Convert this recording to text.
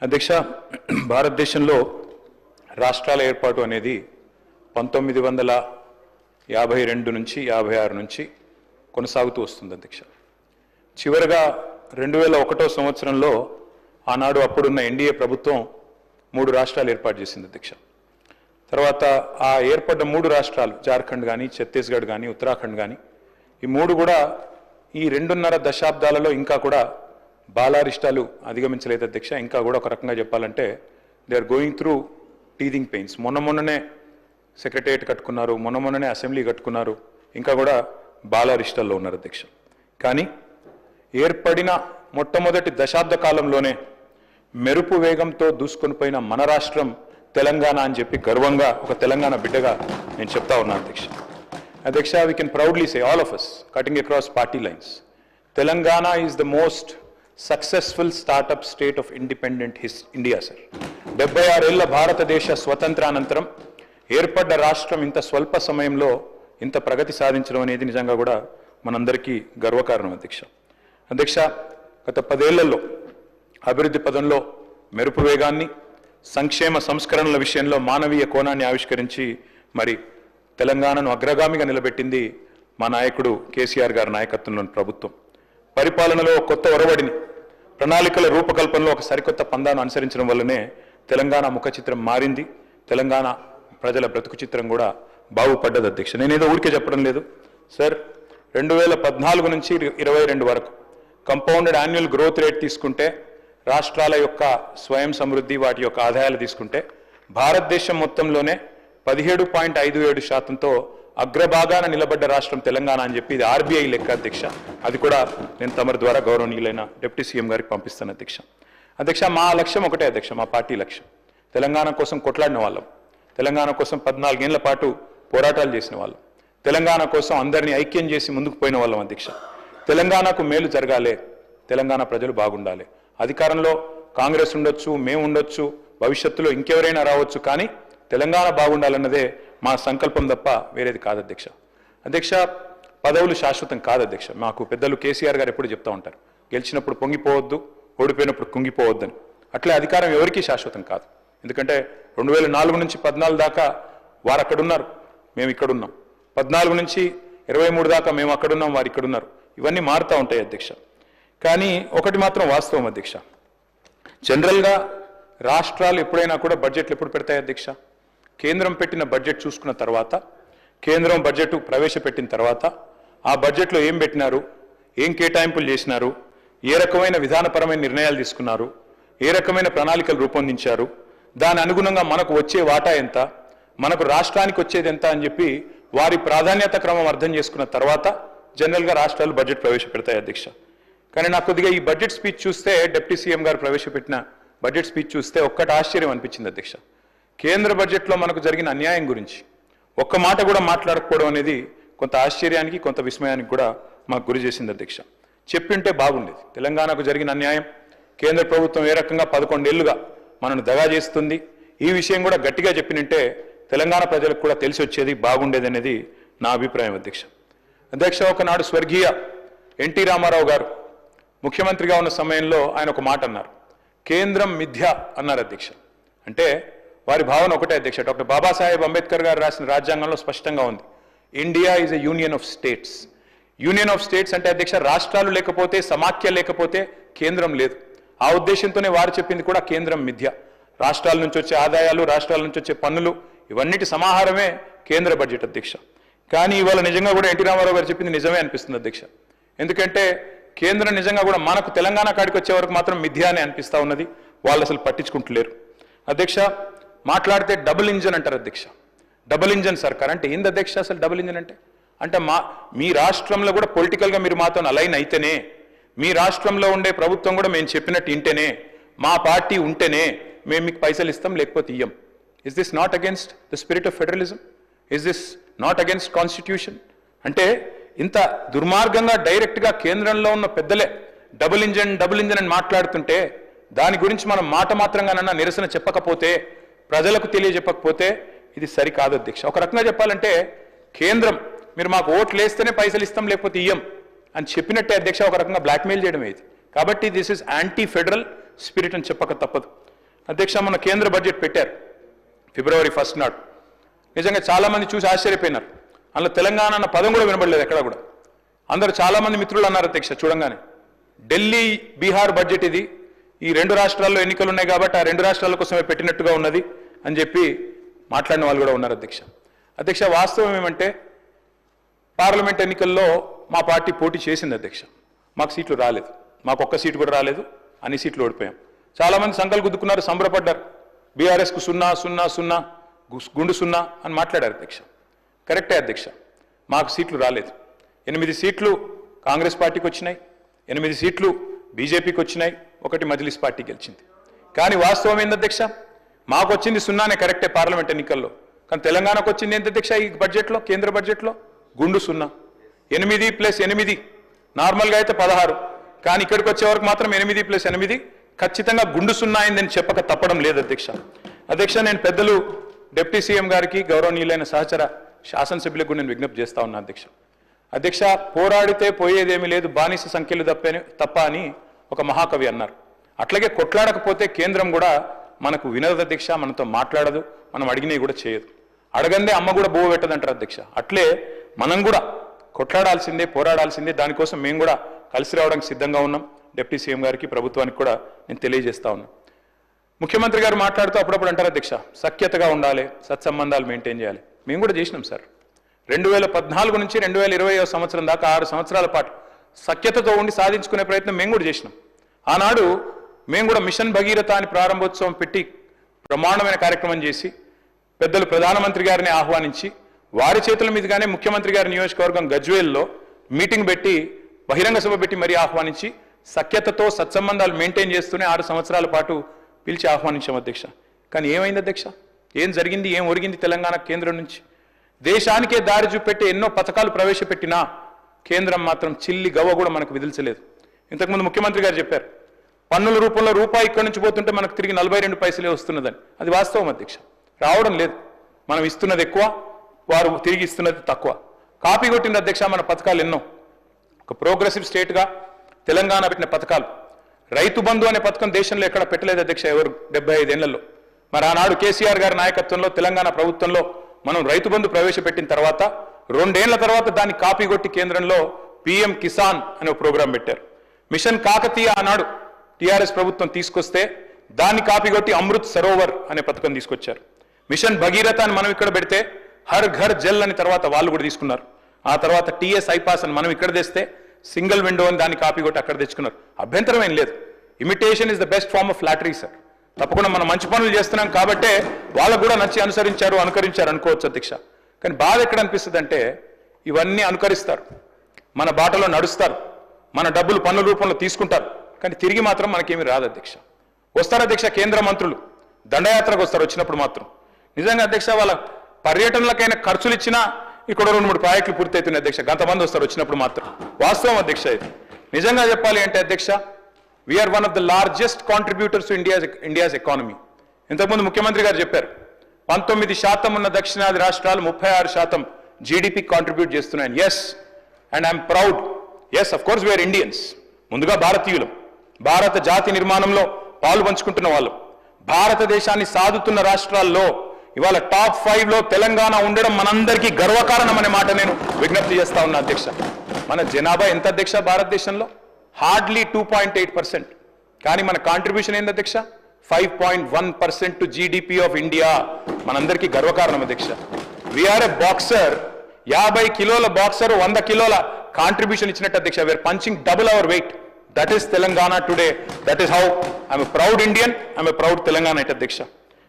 అధ్యక్ష, భారతదేశంలో రాష్ట్రాల ఏర్పాటు అనేది 1952 నుంచి 56 నుంచి కొనసాగుతూ వస్తుంది అధ్యక్ష. చివరగా 2001 సంవత్సరంలో ఆనాడు అప్పుడున్న ఎన్డీఏ ప్రభుత్వం 3 రాష్ట్రాలు ఏర్పాటు చేసింది అధ్యక్ష. తర్వాత ఆ ఏర్పడ్డ 3 రాష్ట్రాలు జార్ఖండ్ కానీ, ఛత్తీస్గఢ్ కానీ, ఉత్తరాఖండ్ కానీ, ఈ 3 కూడా ఈ 2.5 దశాబ్దాలలో ఇంకా కూడా బాలారిష్టాలు అధిగమించలేదు అధ్యక్ష. ఇంకా కూడా ఒక రకంగా చెప్పాలంటే they are going through teething pains. మొన్ననే సెక్రటేరియట్ కట్టుకున్నారు, మొన్ననే అసెంబ్లీ కట్టుకున్నారు, ఇంకా కూడా బాలారిష్టాల్లో ఉన్నారు అధ్యక్ష. కానీ ఏర్పడిన మొట్టమొదటి దశాబ్ద కాలంలోనే మెరుపు వేగంతో దూసుకొని పోయిన మన రాష్ట్రం తెలంగాణ అని చెప్పి గర్వంగా ఒక తెలంగాణ బిడ్డగా నేను చెప్తా ఉన్నాను అధ్యక్ష. అధ్యక్ష, we can proudly say, all of us, cutting across party lines, Telangana is the most successful startup state of independent India, sir. 76 ఏళ్ల భారతదేశ స్వతంత్రానంతరం ఏర్పడ్డ రాష్ట్రం ఇంత స్వల్ప సమయంలో ఇంత ప్రగతి సాధించడం అనేది నిజంగా కూడా మనందరికీ గర్వకారణం అధ్యక్ష. అధ్యక్ష, గత 10 ఏళ్లలో అభివృద్ధి పదంలో మెరుపు వేగాన్ని, సంక్షేమ సంస్కరణల విషయంలో మానవీయ కోణాన్ని ఆవిష్కరించి మరి తెలంగాణను అగ్రగామిగా నిలబెట్టింది మా నాయకుడు కేసీఆర్ గారి నాయకత్వంలోని ప్రభుత్వం. పరిపాలనలో కొత్త ఒరవడిని, ప్రణాళికల రూపకల్పనలో ఒక సరికొత్త పందాను అనుసరించడం వల్లనే తెలంగాణ ముఖ చిత్రం మారింది. తెలంగాణ ప్రజల బ్రతుకు చిత్రం కూడా బాగుపడ్డది అధ్యక్ష. నేనేదో ఊరికే చెప్పడం లేదు సార్. 2014 నుంచి 22 వరకు కంపౌండెడ్ యాన్యువల్ గ్రోత్ రేట్ తీసుకుంటే, రాష్ట్రాల యొక్క స్వయం సమృద్ధి, వాటి యొక్క ఆదాయాలు తీసుకుంటే భారతదేశం మొత్తంలోనే 17.57%తో అగ్రభాగాన నిలబడ్డ రాష్ట్రం తెలంగాణ అని చెప్పి ఇది ఆర్బీఐ లెక్క అధ్యక్ష. అది కూడా నేను తమరి ద్వారా గౌరవనీయులైన డిప్యూటీ సీఎం గారికి పంపిస్తాను అధ్యక్ష. అధ్యక్ష, మా లక్ష్యం ఒకటే అధ్యక్ష, మా పార్టీ లక్ష్యం తెలంగాణ కోసం కొట్లాడిన వాళ్ళం, తెలంగాణ కోసం 14 ఏళ్ల పాటు పోరాటాలు చేసిన వాళ్ళం, తెలంగాణ కోసం అందరినీ ఐక్యం చేసి ముందుకు పోయిన వాళ్ళం అధ్యక్ష. తెలంగాణకు మేలు జరగాలి, తెలంగాణ ప్రజలు బాగుండాలి. అధికారంలో కాంగ్రెస్ ఉండొచ్చు, మేము ఉండొచ్చు, భవిష్యత్తులో ఇంకెవరైనా రావచ్చు, కానీ తెలంగాణ బాగుండాలన్నదే మా సంకల్పం తప్ప వేరేది కాదు అధ్యక్ష. అధ్యక్ష, పదవులు శాశ్వతం కాదు అధ్యక్ష. మాకు పెద్దలు కేసీఆర్ గారు ఎప్పుడు చెప్తా ఉంటారు, గెలిచినప్పుడు పొంగిపోవద్దు, ఓడిపోయినప్పుడు కుంగిపోవద్దని. అట్లే అధికారం ఎవరికీ శాశ్వతం కాదు. ఎందుకంటే 2004 నుంచి 14 దాకా వారు అక్కడున్నారు, మేము ఇక్కడున్నాం. 14 నుంచి 23 దాకా మేము అక్కడున్నాం, వారు ఇక్కడున్నారు. ఇవన్నీ మారుతూ ఉంటాయి అధ్యక్ష. కానీ ఒకటి మాత్రం వాస్తవం అధ్యక్ష, జనరల్గా రాష్ట్రాలు ఎప్పుడైనా కూడా బడ్జెట్లు ఎప్పుడు పెడతాయి అధ్యక్ష? కేంద్రం పెట్టిన బడ్జెట్ చూసుకున్న తర్వాత, కేంద్రం బడ్జెట్ ప్రవేశపెట్టిన తర్వాత ఆ బడ్జెట్లో ఏం పెట్టినారు, ఏం కేటాయింపులు చేసినారు, ఏ రకమైన విధానపరమైన నిర్ణయాలు తీసుకున్నారు, ఏ రకమైన ప్రణాళికలు రూపొందించారు, దాని అనుగుణంగా మనకు వచ్చే వాటా ఎంత, మనకు రాష్ట్రానికి వచ్చేది ఎంత అని చెప్పి వారి ప్రాధాన్యత క్రమం అర్థం చేసుకున్న తర్వాత జనరల్గా రాష్ట్రాలు బడ్జెట్ ప్రవేశపెడతాయి అధ్యక్ష. కానీ నాకు కొద్దిగా ఈ బడ్జెట్ స్పీచ్ చూస్తే, డిప్యూటీ సీఎం గారు ప్రవేశపెట్టిన బడ్జెట్ స్పీచ్ చూస్తే ఒక్కటి ఆశ్చర్యం అనిపించింది అధ్యక్ష. కేంద్ర బడ్జెట్లో మనకు జరిగిన అన్యాయం గురించి ఒక్క మాట కూడా మాట్లాడకపోవడం అనేది కొంత ఆశ్చర్యానికి, కొంత విస్మయానికి కూడా మాకు గురి చేసింది అధ్యక్ష. చెప్పింటే బాగుండేది. తెలంగాణకు జరిగిన అన్యాయం, కేంద్ర ప్రభుత్వం ఏ రకంగా 11 ఏళ్లుగా మనను దగా చేస్తుంది, ఈ విషయం కూడా గట్టిగా చెప్పినంటే తెలంగాణ ప్రజలకు కూడా తెలిసి వచ్చేది, బాగుండేది అనేది నా అభిప్రాయం అధ్యక్ష. అధ్యక్ష, ఒకనాడు స్వర్గీయ ఎన్టీ రామారావు గారు ముఖ్యమంత్రిగా ఉన్న సమయంలో ఆయన ఒక మాట అన్నారు, కేంద్రం మిథ్య అన్నారు అధ్యక్ష. అంటే వారి భావన ఒకటే అధ్యక్ష. డాక్టర్ బాబాసాహెబ్ అంబేద్కర్ గారు రాసిన రాజ్యాంగంలో స్పష్టంగా ఉంది, India is a union of states. Union of states అంటే అధ్యక్ష, రాష్ట్రాలు లేకపోతే, సమాఖ్య లేకపోతే కేంద్రం లేదు. ఆ ఉద్దేశంతోనే వారు చెప్పింది కూడా కేంద్రం మిథ్య. రాష్ట్రాల నుంచి వచ్చే ఆదాయాలు, రాష్ట్రాల నుంచి వచ్చే పన్నులు, ఇవన్నిటి సమాహారమే కేంద్ర బడ్జెట్ అధ్యక్ష. కానీ ఇవాళ నిజంగా కూడా ఎన్టీ రామారావు గారు చెప్పింది నిజమే అనిపిస్తుంది అధ్యక్ష. ఎందుకంటే కేంద్రం నిజంగా కూడా మనకు తెలంగాణ కాడికి వచ్చే వరకు మాత్రం మిథ్య అని అనిపిస్తూ ఉన్నది. వాళ్ళు అసలు పట్టించుకుంటలేరు అధ్యక్ష. మాట్లాడితే డబుల్ ఇంజన్ అంటారు అధ్యక్ష. డబుల్ ఇంజన్ సర్కార్ అంటే ఏంది అధ్యక్ష? అసలు డబుల్ ఇంజన్ అంటే మీ రాష్ట్రంలో కూడా పొలిటికల్గా మీరు మాతో అలైన్ అయితేనే, మీ రాష్ట్రంలో ఉండే ప్రభుత్వం కూడా మేము చెప్పినట్టు ఇంటేనే, మా పార్టీ ఉంటేనే మేము మీకు పైసలు ఇస్తాం, లేకపోతే ఇయ్యం. Is this not against the spirit of federalism? Is this not against constitution? అంటే ఇంత దుర్మార్గంగా డైరెక్ట్గా కేంద్రంలో ఉన్న పెద్దలే డబుల్ ఇంజన్ అని మాట్లాడుతుంటే, దాని గురించి మనం మాట మాత్రంగానన్నా నిరసన చెప్పకపోతే, ప్రజలకు తెలియజెప్పకపోతే ఇది సరికాదు అధ్యక్ష. ఒక రకంగా చెప్పాలంటే కేంద్రం మీరు మాకు ఓట్లు వేస్తేనే పైసలు ఇస్తాం, లేకపోతే ఇయ్యం అని చెప్పినట్టే అధ్యక్ష. ఒక రకంగా బ్లాక్మెయిల్ చేయడం ఇది. కాబట్టి this is anti federal spirit అని చెప్పక తప్పదు. అధ్యక్ష మొన్న కేంద్ర బడ్జెట్ పెట్టారు ఫిబ్రవరి 1 నాడు. నిజంగా చాలామంది చూసి ఆశ్చర్యపోయినారు. అందులో తెలంగాణ అన్న పదం కూడా వినబడలేదు ఎక్కడ కూడా. అందరూ చాలామంది మిత్రులు అన్నారు అధ్యక్ష చూడంగానే ఢిల్లీ బీహార్ బడ్జెట్ ఇది, ఈ 2 రాష్ట్రాల్లో ఎన్నికలు ఉన్నాయి కాబట్టి ఆ 2 రాష్ట్రాల కోసమే పెట్టినట్టుగా ఉన్నది అని చెప్పి మాట్లాడిన వాళ్ళు కూడా ఉన్నారు అధ్యక్ష. అధ్యక్ష వాస్తవం ఏమంటే పార్లమెంట్ ఎన్నికల్లో మా పార్టీ పోటీ చేసింది అధ్యక్ష. మాకు సీట్లు రాలేదు, మాకు ఒక్క సీటు కూడా రాలేదు, అన్ని సీట్లు ఓడిపోయాం. చాలామంది సంకలు గుద్దుకున్నారు, సంబరపడ్డారు. బీఆర్ఎస్కు 0-0-0 గుండు 0 అని మాట్లాడారు అధ్యక్ష. కరెక్టే అధ్యక్ష, మాకు సీట్లు రాలేదు. 8 సీట్లు కాంగ్రెస్ పార్టీకి వచ్చినాయి, 8 సీట్లు బీజేపీకి వచ్చినాయి, 1 మజ్లిస్ పార్టీ గెలిచింది. కానీ వాస్తవం ఏంది అధ్యక్ష, మాకు వచ్చింది 0నే కరెక్టే పార్లమెంట్ ఎన్నికల్లో. కానీ తెలంగాణకు వచ్చింది ఏంటి అధ్యక్ష ఈ బడ్జెట్లో, కేంద్ర బడ్జెట్లో గుండు 0. 8 + 8 నార్మల్గా అయితే 16, కానీ ఇక్కడికి వచ్చే వరకు మాత్రం 8 + 8 ఖచ్చితంగా గుండు 0 అయిందని చెప్పక తప్పడం లేదు అధ్యక్ష. అధ్యక్ష నేను పెద్దలు డిప్యూటీ సీఎం గారికి గౌరవనీయులైన సహచర శాసనసభ్యులకు నేను విజ్ఞప్తి చేస్తా ఉన్నా అధ్యక్ష. అధ్యక్ష పోరాడితే పోయేదేమీ లేదు, బానిస సంఖ్యలు తప్ప అని ఒక మహాకవి అన్నారు. అట్లాగే కొట్లాడకపోతే కేంద్రం కూడా మనకు వినదు అధ్యక్ష, మనతో మాట్లాడదు, మనం అడిగినవి కూడా చేయదు. అడగందే అమ్మ కూడా బోవ పెట్టదంటారు అధ్యక్ష. అట్లే మనం కూడా కొట్లాడాల్సిందే, పోరాడాల్సిందే. దానికోసం మేము కూడా కలిసి రావడానికి సిద్ధంగా ఉన్నాం. డిప్యూటీ సీఎం గారికి ప్రభుత్వానికి కూడా నేను తెలియజేస్తా ఉన్నాను. ముఖ్యమంత్రి గారు మాట్లాడుతూ అప్పుడప్పుడు అంటారు అధ్యక్ష సఖ్యతగా ఉండాలి, సత్సంబంధాలు మెయింటైన్ చేయాలి. మేము కూడా చేసినాం సార్. 2014 నుంచి 2020 సంవత్సరం దాకా 6 సంవత్సరాల పాటు సఖ్యతతో ఉండి సాధించుకునే ప్రయత్నం మేము కూడా చేసినాం. ఆనాడు మేము కూడా మిషన్ భగీరథ అని ప్రారంభోత్సవం పెట్టి బ్రహ్మాండమైన కార్యక్రమం చేసి పెద్దలు ప్రధానమంత్రి గారిని ఆహ్వానించి వారి చేతుల మీదుగానే ముఖ్యమంత్రి గారి నియోజకవర్గం గజ్వేల్లో మీటింగ్ పెట్టి బహిరంగ సభ పెట్టి మరీ ఆహ్వానించి సఖ్యతతో సత్సంబంధాలు మెయింటైన్ చేస్తూనే 6 సంవత్సరాల పాటు పిలిచి ఆహ్వానించాం అధ్యక్ష. కానీ ఏమైంది అధ్యక్ష, ఏం జరిగింది, ఏం ఒరిగింది తెలంగాణ కేంద్రం నుంచి? దేశానికే దారి చూపెట్టి ఎన్నో పథకాలు ప్రవేశపెట్టినా కేంద్రం మాత్రం చిల్లి గవ్వ కూడా మనకు విధించలేదు. ఇంతకుముందు ముఖ్యమంత్రి గారు చెప్పారు పన్నుల రూపంలో రూపాయి ఇక్కడి నుంచి పోతుంటే మనకు తిరిగి 42 పైసలే వస్తున్నదని. అది వాస్తవం అధ్యక్ష, రావడం లేదు. మనం ఇస్తున్నది ఎక్కువ, వారు తిరిగి ఇస్తున్నది తక్కువ. కాపీ కొట్టిన అధ్యక్ష మన పథకాలు ఎన్నో. ఒక ప్రోగ్రెసివ్ స్టేట్గా తెలంగాణ పెట్టిన పథకాలు, రైతు బంధు అనే పథకం దేశంలో ఎక్కడ పెట్టలేదు అధ్యక్ష ఎవరు 75 ఏళ్లలో. మరి ఆనాడు కేసీఆర్ గారి నాయకత్వంలో తెలంగాణ ప్రభుత్వంలో మనం రైతు బంధు ప్రవేశపెట్టిన తర్వాత 2 ఏళ్ల తర్వాత దాన్ని కాపీ కొట్టి కేంద్రంలో PM కిసాన్ అనే ప్రోగ్రాం పెట్టారు. మిషన్ కాకతీయ ఆనాడు టీఆర్ఎస్ ప్రభుత్వం తీసుకొస్తే దాన్ని కాపీ కొట్టి అమృత్ సరోవర్ అనే పథకం తీసుకొచ్చారు. మిషన్ భగీరథ అని మనం ఇక్కడ పెడితే హర్ ఘర్ జల్ అని తర్వాత వాళ్ళు కూడా తీసుకున్నారు. ఆ తర్వాత TS ఐపాస్ అని మనం ఇక్కడ తెస్తే సింగిల్ విండో అని దాన్ని కాపీ కొట్టి అక్కడ తెచ్చుకున్నారు. అభ్యంతరం ఏం లేదు. Imitation is the best form of flattery sir. తప్పకుండా మనం మంచి పనులు చేస్తున్నాం కాబట్టే వాళ్ళకు కూడా నచ్చి అనుకరించారు అనుకోవచ్చు అధ్యక్ష. కానీ బాధ ఎక్కడ అనిపిస్తుంది అంటే ఇవన్నీ అనుకరిస్తారు, మన బాటలో నడుస్తారు, మన డబ్బులు పన్నుల రూపంలో తీసుకుంటారు, కానీ తిరిగి మాత్రం మనకేమీ రాదు అధ్యక్ష. వస్తారు అధ్యక్ష కేంద్ర మంత్రులు దండయాత్రకు వస్తారు. వచ్చినప్పుడు మాత్రం నిజంగా అధ్యక్ష వాళ్ళ పర్యటనలకైనా ఖర్చులు ఇచ్చినా ఇక్కడ 2-3 ప్రాజెక్టులు పూర్తవుతున్నాయి అధ్యక్ష. గంతమంది వస్తారు వచ్చినప్పుడు మాత్రం. వాస్తవం అధ్యక్ష ఇది. నిజంగా చెప్పాలి అంటే అధ్యక్ష we are one of the largest contributors to India's economy. ఇంతకుముందు ముఖ్యమంత్రి గారు చెప్పారు 19% ఉన్న దక్షిణాది రాష్ట్రాలు 36% జీడిపి కాంట్రిబ్యూట్ చేస్తున్నాయని. Yes, and I'm proud. Yes, of course we are Indians. ముందుగా భారతీయులం, భారత జాతి నిర్మాణంలో పాలు పంచుకుంటున్న వాళ్ళు. భారతదేశాన్ని సాదుతున్న రాష్ట్రాల్లో ఇవాళ టాప్ 5లో తెలంగాణ ఉండడం మనందరికీ గర్వకారణం అనే మాట నేను విజ్ఞప్తి చేస్తా ఉన్నా అధ్యక్ష. మన జనాభా ఎంత అధ్యక్ష భారతదేశంలో? హార్డ్లీ 2.8%. కానీ మన కాంట్రిబ్యూషన్ ఏంది అధ్యక్ష? 5.1% టు జీడిపి ఆఫ్ ఇండియా. మనందరికీ గర్వకారణం అధ్యక్ష. వీఆర్ ఎ బాక్సర్. 50 కిలోల బాక్సర్ 100 కిలోల కాంట్రిబ్యూషన్ ఇచ్చినట్టు అధ్యక్ష. We are punching double our weight. That is Telangana today. That is how I'm a proud Indian, I'm a proud Telangana అధ్యక్ష.